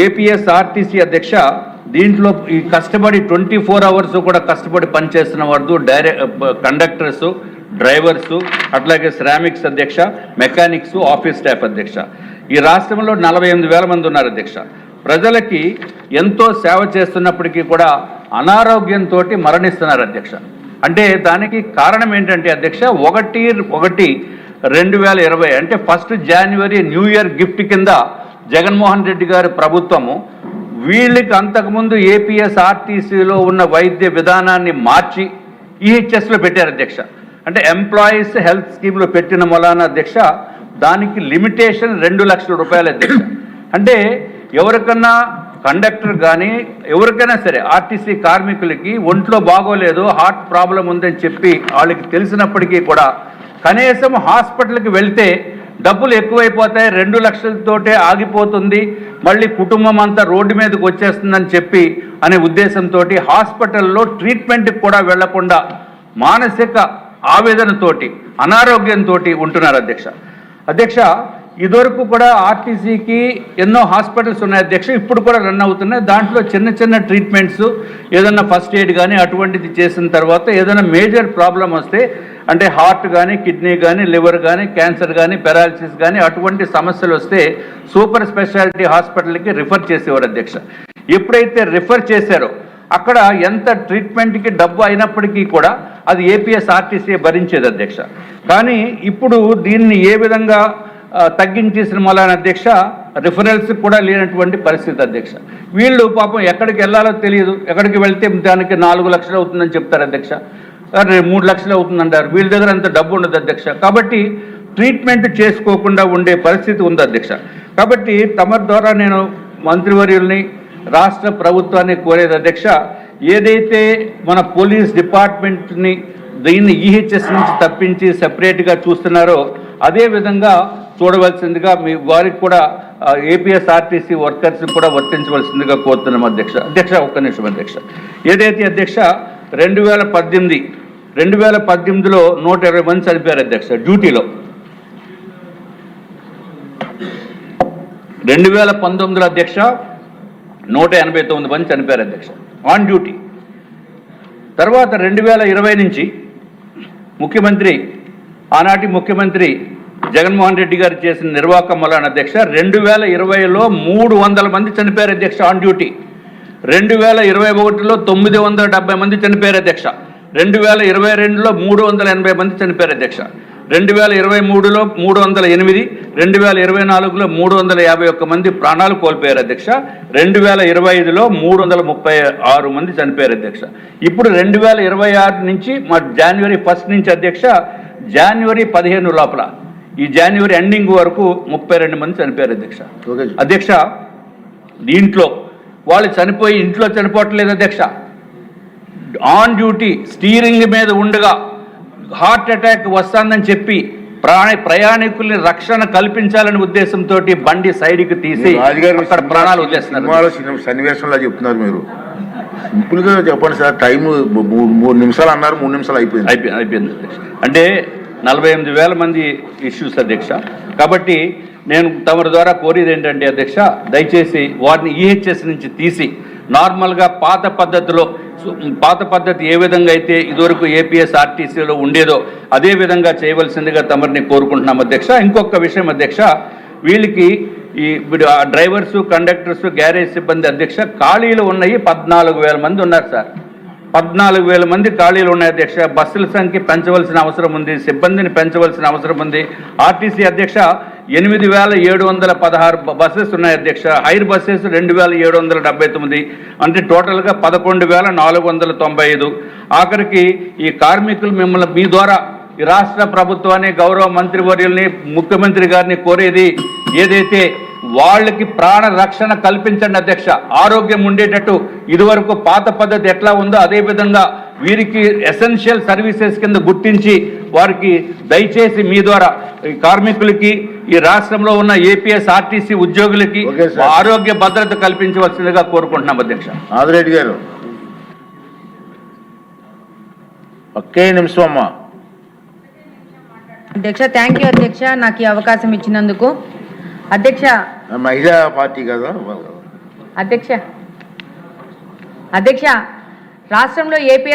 APS RTC అధ్యక్ష దీంట్లో ఈ కష్టపడి 24 అవర్స్ కూడా కష్టపడి పనిచేస్తున్న వారు కండక్టర్స్, డ్రైవర్సు, అట్లాగే శ్రామిక్స్ అధ్యక్ష, మెకానిక్స్, ఆఫీస్ స్టాఫ్ అధ్యక్ష. ఈ రాష్ట్రంలో 48,000 మంది ఉన్నారు అధ్యక్ష. ప్రజలకి ఎంతో సేవ చేస్తున్నప్పటికీ కూడా అనారోగ్యంతో మరణిస్తున్నారు అధ్యక్ష. అంటే దానికి కారణం ఏంటంటే అధ్యక్ష 1/1/2020 అంటే 1 జనవరి న్యూ ఇయర్ గిఫ్ట్ కింద జగన్మోహన్ రెడ్డి గారి ప్రభుత్వము వీళ్ళకి అంతకుముందు ఏపీఎస్ ఆర్టీసీలో ఉన్న వైద్య విధానాన్ని మార్చి ఈహెచ్ఎస్లో పెట్టారు అధ్యక్ష. అంటే ఎంప్లాయీస్ హెల్త్ స్కీమ్లో పెట్టిన మూలాన అధ్యక్ష దానికి లిమిటేషన్ 2 లక్షల రూపాయలు అధ్యక్ష. అంటే ఎవరికన్నా కండక్టర్ కానీ ఎవరికైనా సరే ఆర్టీసీ కార్మికులకి ఒంట్లో బాగోలేదు, హార్ట్ ప్రాబ్లం ఉందని చెప్పి వాళ్ళకి తెలిసినప్పటికీ కూడా కనీసం హాస్పిటల్కి వెళ్తే డబ్బులు ఎక్కువైపోతాయి, 2 లక్షలతోటే ఆగిపోతుంది, మళ్ళీ కుటుంబం అంతా రోడ్డు మీదకి వచ్చేస్తుందని చెప్పి అనే ఉద్దేశంతో హాస్పిటల్లో ట్రీట్మెంట్కి కూడా వెళ్లకుండా మానసిక ఆవేదనతోటి అనారోగ్యంతో ఉంటున్నారు అధ్యక్ష. అధ్యక్ష ఇదివరకు కూడా ఆర్టీసీకి ఎన్నో హాస్పిటల్స్ ఉన్నాయి అధ్యక్ష, ఇప్పుడు కూడా రన్ అవుతున్నాయి. దాంట్లో చిన్న చిన్న ట్రీట్మెంట్స్ ఏదైనా ఫస్ట్ ఎయిడ్ కానీ అటువంటిది చేసిన తర్వాత ఏదైనా మేజర్ ప్రాబ్లం వస్తే అంటే హార్ట్ కానీ, కిడ్నీ కానీ, లివర్ కానీ, క్యాన్సర్ కానీ, పెరాలసిస్ కానీ అటువంటి సమస్యలు వస్తే సూపర్ స్పెషాలిటీ హాస్పిటల్కి రిఫర్ చేసేవారు అధ్యక్ష. ఎప్పుడైతే రిఫర్ చేశారో అక్కడ ఎంత ట్రీట్మెంట్కి డబ్బు అయినప్పటికీ కూడా అది ఏపీఎస్ ఆర్టీసీ భరించేది అధ్యక్ష. కానీ ఇప్పుడు దీన్ని ఏ విధంగా తగ్గించేసిన మూలాన అధ్యక్ష రిఫరల్స్ కూడా లేనటువంటి పరిస్థితి అధ్యక్ష. వీళ్ళు పాపం ఎక్కడికి వెళ్ళాలో తెలియదు, ఎక్కడికి వెళ్తే దానికి 4 లక్షలు అవుతుందని చెప్తారు అధ్యక్ష, 3 లక్షలు అవుతుందంటారు. వీళ్ళ దగ్గర అంత డబ్బు ఉండదు అధ్యక్ష. కాబట్టి ట్రీట్మెంట్ చేసుకోకుండా ఉండే పరిస్థితి ఉంది అధ్యక్ష. కాబట్టి తమ ద్వారా నేను మంత్రివర్యుల్ని రాష్ట్ర ప్రభుత్వాన్ని కోరేది అధ్యక్ష, ఏదైతే మన పోలీస్ డిపార్ట్మెంట్ని దీన్ని ఈహెచ్ఎస్ నుంచి తప్పించి సెపరేట్గా చూస్తున్నారో అదే విధంగా చూడవలసిందిగా మీ వారికి కూడా ఏపీఎస్ ఆర్టీసీ వర్కర్స్ కూడా వర్తించవలసిందిగా కోరుతున్నాం అధ్యక్ష. అధ్యక్ష ఒక్క నిమిషం అధ్యక్ష. ఏదైతే అధ్యక్ష 2018లో 120 మంది చనిపోయారు అధ్యక్ష డ్యూటీలో. 2019లో అధ్యక్ష 189 మంది చనిపోయారు అధ్యక్ష ఆన్ డ్యూటీ. తర్వాత 2020 నుంచి ఆనాటి ముఖ్యమంత్రి జగన్మోహన్ రెడ్డి గారు చేసిన నిర్వాహకం వలన అధ్యక్ష 2020లో 300 మంది చనిపోయారు అధ్యక్ష ఆన్ డ్యూటీ. 2021లో 970 మంది చనిపోయారు అధ్యక్ష. 2022లో 380 మంది చనిపోయారు అధ్యక్ష. 2023లో 308, 2024లో 351 మంది ప్రాణాలు కోల్పోయారు అధ్యక్ష. 2025లో 336 మంది చనిపోయారు అధ్యక్ష. ఇప్పుడు 2026 నుంచి మా జనవరి 1 నుంచి అధ్యక్ష జనవరి 15 లోపల ఈ జనవరి ఎండింగ్ వరకు 32 మంది చనిపోయారు అధ్యక్ష. అధ్యక్ష దీంట్లో వాళ్ళు చనిపోయి ఇంట్లో చనిపోవట్లేదు అధ్యక్ష, ఆన్ డ్యూటీ స్టీరింగ్ మీద ఉండగా హార్ట్ అటాక్ వస్తుందని చెప్పి ప్రయాణికుల్ని రక్షణ కల్పించాలనే ఉద్దేశంతో బండి సైడ్కి తీసి అక్కడ ప్రాణాలు వదిలేస్తున్నారు. సన్నివేశంలో చెప్తున్నారు మీరు, సింపుల్గా చెప్పండి సార్. టైం 3 నిమిషాలు అన్నారు, 3 నిమిషాలు అయిపోయింది అధ్యక్ష. అంటే 48,000 మంది ఇష్యూస్ అధ్యక్ష. కాబట్టి నేను తమరి ద్వారా కోరేది ఏంటంటే అధ్యక్ష, దయచేసి వారిని ఈహెచ్ఎస్ నుంచి తీసి నార్మల్గా పాత పద్ధతి ఏ విధంగా అయితే ఇదివరకు ఏపీఎస్ ఆర్టీసీలో ఉండేదో అదే విధంగా చేయవలసిందిగా తమరిని కోరుకుంటున్నాం అధ్యక్ష. ఇంకొక విషయం అధ్యక్ష, వీళ్ళకి ఈ డ్రైవర్సు, కండక్టర్సు, గ్యారేజ్ సిబ్బంది అధ్యక్ష ఖాళీలు ఉన్నాయి 14,000 మంది ఉన్నారు సార్. 14,000 మంది ఖాళీలు ఉన్నాయి అధ్యక్ష. బస్సుల సంఖ్య పెంచవలసిన అవసరం ఉంది, సిబ్బందిని పెంచవలసిన అవసరం ఉంది. ఆర్టీసీ అధ్యక్ష 8,716 బస్సెస్ ఉన్నాయి అధ్యక్ష. హైర్ బస్సెస్ 2,779, అంటే టోటల్గా 11,495. ఆఖరికి ఈ కార్మికులు మిమ్మల్ని మీ ద్వారా ఈ రాష్ట్ర ప్రభుత్వాన్ని, గౌరవ మంత్రివర్యుల్ని, ముఖ్యమంత్రి గారిని కోరేది ఏదైతే వాళ్ళకి ప్రాణ రక్షణ కల్పించండి అధ్యక్ష. ఆరోగ్యం ఉండేటట్టు ఇదివరకు పాత పద్ధతి ఎట్లా ఉందో అదేవిధంగా వీరికి ఎసెన్షియల్ సర్వీసెస్ కింద గుర్తించి వారికి దయచేసి మీ ద్వారా ఈ కార్మికులకి, ఈ రాష్ట్రంలో ఉన్న ఏపీఎస్ ఆర్టీసీ ఉద్యోగులకి ఆరోగ్య భద్రత కల్పించవలసిందిగా కోరుకుంటున్నాం అధ్యక్ష. ఆదిరెడ్డి గారు ఒకే నిమిషం అమ్మా. అధ్యక్ష థ్యాంక్ యూ అధ్యక్ష, నాకు ఈ అవకాశం ఇచ్చినందుకు. అధ్యక్ష మహిళా పార్టీ కదా. అధ్యక్ష రాష్ట్రంలో ఏపీఎస్